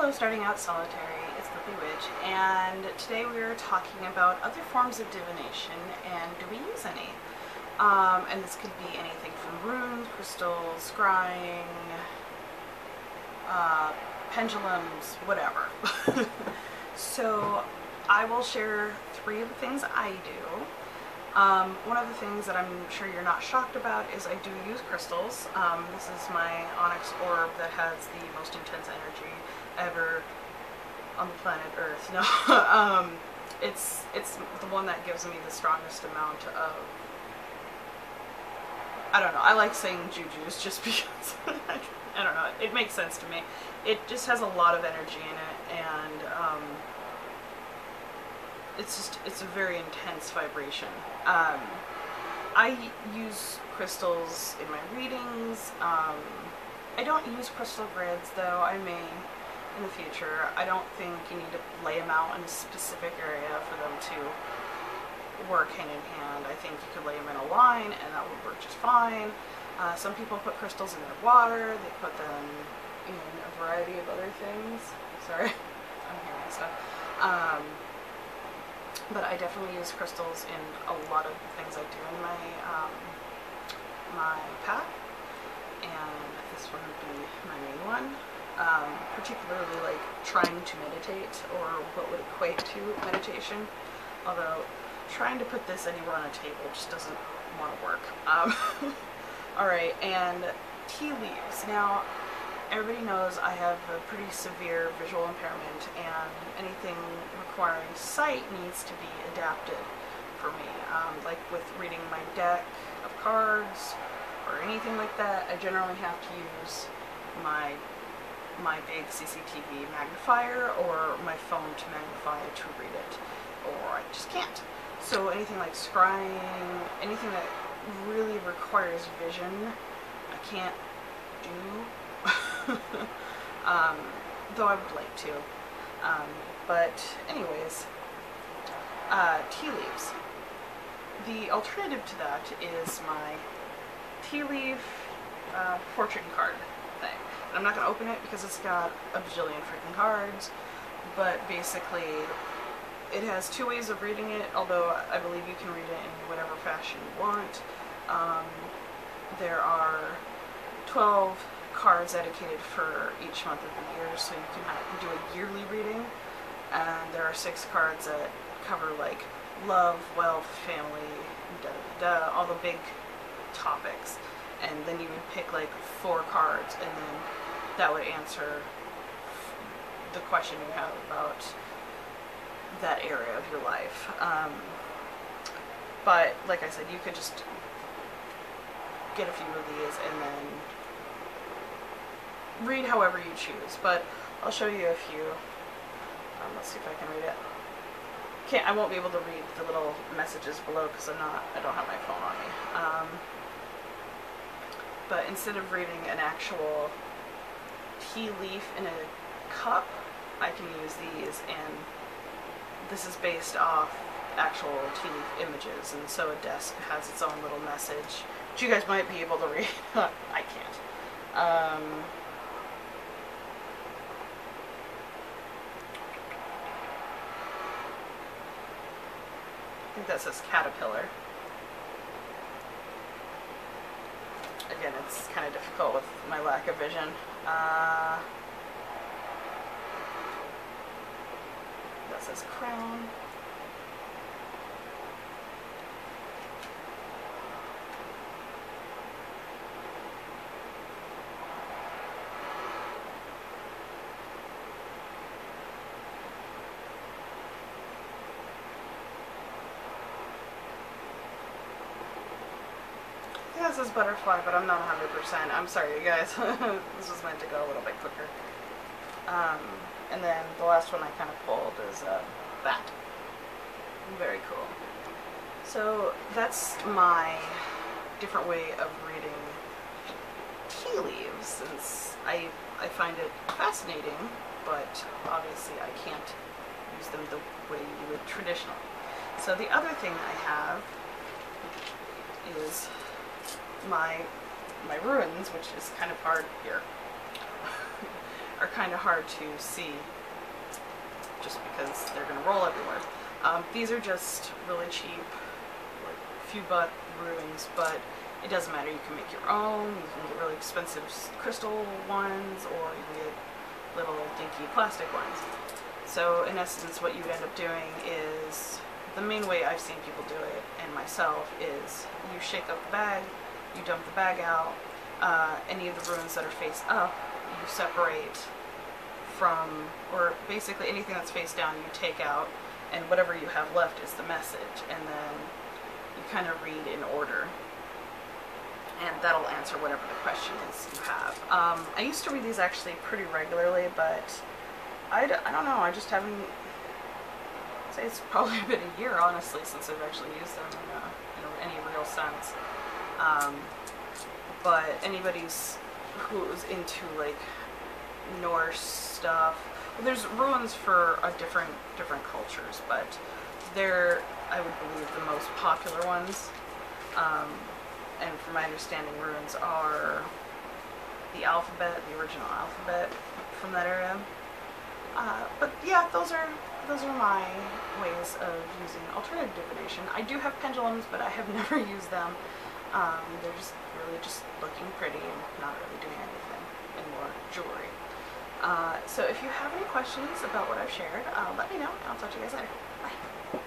Hello, starting out solitary, it's Lippy Witch, and today we are talking about other forms of divination and do we use any? And this could be anything from runes, crystals, scrying, pendulums, whatever. So I will share 3 of the things I do. One of the things that I'm sure you're not shocked about is I do use crystals. This is my onyx orb that has the most intense energy ever on the planet Earth. No, it's the one that gives me the strongest amount of, I don't know, I like saying jujus just because, I don't know, it makes sense to me. It just has a lot of energy in it, and it's a very intense vibration. I use crystals in my readings. I don't use crystal grids, though I may in the future. I don't think you need to lay them out in a specific area for them to work hand in hand. I think you could lay them in a line and that would work just fine. Some people put crystals in their water, they put them in a variety of other things. Sorry, I'm hearing stuff. But I definitely use crystals in a lot of the things I do in my my pack, and this one would be my main one. Particularly like trying to meditate, or what would equate to meditation, although trying to put this anywhere on a table just doesn't want to work. Alright, and tea leaves. Now, everybody knows I have a pretty severe visual impairment, and anything requiring sight needs to be adapted for me. Like with reading my deck of cards or anything like that, I generally have to use my big CCTV magnifier or my phone to magnify to read it, or I just can't. So anything like scrying, anything that really requires vision, I can't do. Though I would like to. But anyways, tea leaves. The alternative to that is my tea leaf fortune card thing. And I'm not going to open it because it's got a bajillion freaking cards, but basically it has 2 ways of reading it, although I believe you can read it in whatever fashion you want. There are 12 cards dedicated for each month of the year, so you can do a yearly reading, and there are 6 cards that cover like love, wealth, family, all the big topics, and then you would pick like 4 cards, and then that would answer the question you have about that area of your life. But like I said, you could just get a few of these and then read however you choose, but I'll show you a few. Let's see if I can read it. I won't be able to read the little messages below because I don't have my phone on me. But instead of reading an actual tea leaf in a cup, I can use these, and this is based off actual tea leaf images, and so a desk has its own little message, which you guys might be able to read. I can't. I think that says caterpillar. Again, it's kind of difficult with my lack of vision. That says crown. This is butterfly, but I'm not 100%. I'm sorry, you guys. This was meant to go a little bit quicker. And then the last one I kind of pulled is bat. Very cool. So that's my different way of reading tea leaves, since I find it fascinating, but obviously I can't use them the way you would traditionally. So the other thing I have is my runes, which is kind of hard here. are kind of hard to see just because they're going to roll everywhere. These are just really cheap, like few buck runes, but it doesn't matter. You can make your own. You can get really expensive crystal ones, or you can get little dinky plastic ones. So in essence, what you would end up doing is, the main way I've seen people do it, and myself, is you shake up the bag, you dump the bag out, any of the runes that are face up, you separate from, or basically anything that's face down you take out, and whatever you have left is the message, and then you kind of read in order, and that'll answer whatever the question is you have. I used to read these actually pretty regularly, but I don't know, I just haven't, I'd say it's probably been a year, honestly, since I've actually used them in any real sense. But anybody's who's into like Norse stuff, well, there's runes for different cultures, but they're, I would believe, the most popular ones. And from my understanding, runes are the alphabet, the original alphabet from that area. But yeah, those are my ways of using alternative divination. I do have pendulums, but I have never used them. They're just really just looking pretty and not really doing anything, and more jewelry. So if you have any questions about what I've shared, let me know, and I'll talk to you guys later. Bye.